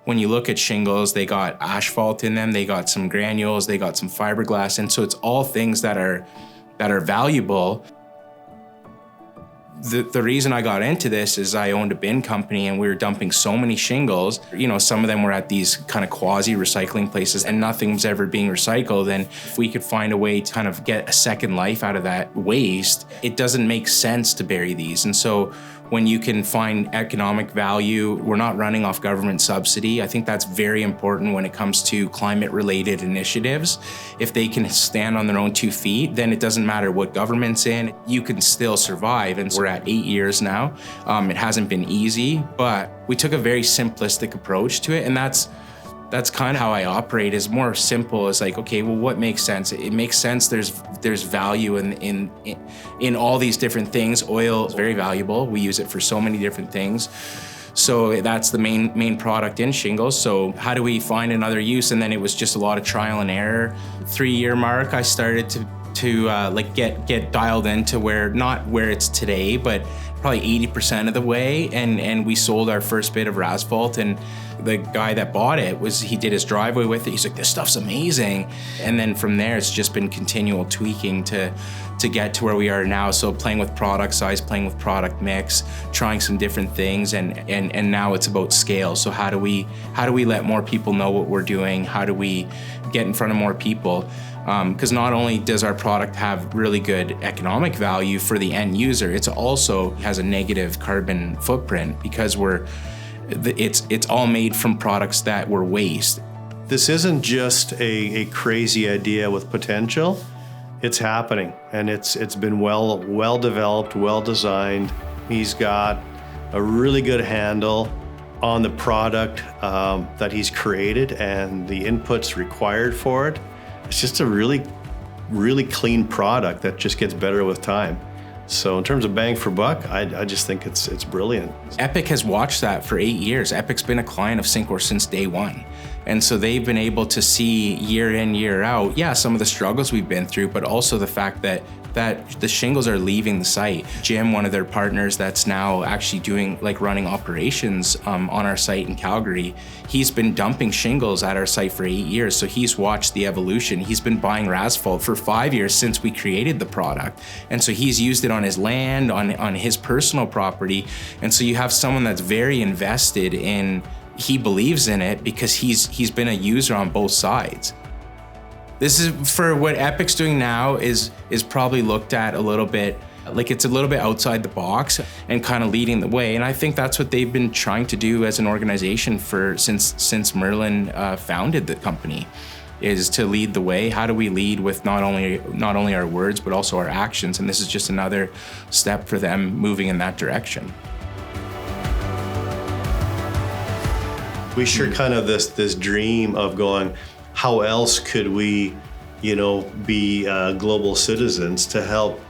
when you look at shingles, they got asphalt in them, they got some granules, they got some fiberglass, and so it's all things that are valuable. The reason I got into this is I owned a bin company and we were dumping so many shingles. You know, some of them were at these kind of quasi-recycling places and nothing was ever being recycled. And if we could find a way to kind of get a second life out of that waste, it doesn't make sense to bury these. And so when you can find economic value, we're not running off government subsidy. I think that's very important when it comes to climate-related initiatives. If they can stand on their own 2 feet, then it doesn't matter what government's in, you can still survive. And we're at 8 years now. It hasn't been easy, but we took a very simplistic approach to it, and that's kind of how I operate, is more simple. It's like, okay, well, what makes sense? It makes sense. There's value in all these different things. Oil is very valuable. We use it for so many different things. So that's the main product in shingles. So how do we find another use? And then it was just a lot of trial and error. 3-year mark, I started to like get dialed into not where it's today, but probably 80% of the way. And we sold our first bit of Razphalt, and the guy that bought it he did his driveway with it. He's like, this stuff's amazing. And then from there, it's just been continual tweaking to get to where we are now. So playing with product size, playing with product mix, trying some different things. And now it's about scale. So how do we let more people know what we're doing? How do we get in front of more people? Because not only does our product have really good economic value for the end user, it also has a negative carbon footprint because it's all made from products that were waste. This isn't just a crazy idea with potential. It's happening, and it's been well developed, well designed. He's got a really good handle on the product that he's created and the inputs required for it. It's just a really, really clean product that just gets better with time. So in terms of bang for buck, I just think it's brilliant. Epic has watched that for 8 years. Epic's been a client of Syncor since day one. And so they've been able to see year in, year out, some of the struggles we've been through, but also the fact that the shingles are leaving the site. Jim, one of their partners that's now actually running operations on our site in Calgary, he's been dumping shingles at our site for 8 years. So he's watched the evolution. He's been buying Razphalt for 5 years since we created the product. And so he's used it on his land, on his personal property. And so you have someone that's very invested he believes in it because he's been a user on both sides. This is for what Epic's doing now is probably looked at a little bit, like it's a little bit outside the box and kind of leading the way. And I think that's what they've been trying to do as an organization since Merlin founded the company, is to lead the way. How do we lead with not only our words, but also our actions? And this is just another step for them moving in that direction. We share kind of this dream of going, how else could we, be global citizens to help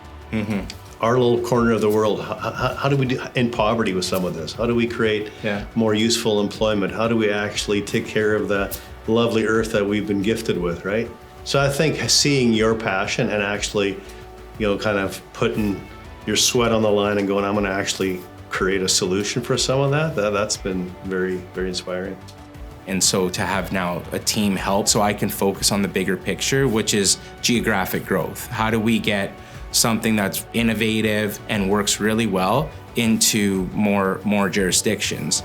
our little corner of the world? How do we do in poverty with some of this? How do we create more useful employment? How do we actually take care of the lovely earth that we've been gifted with, right? So I think seeing your passion and actually, kind of putting your sweat on the line and going, I'm going to actually create a solution for some of that's been very, very inspiring. And so to have now a team help so I can focus on the bigger picture, which is geographic growth. How do we get something that's innovative and works really well into more jurisdictions?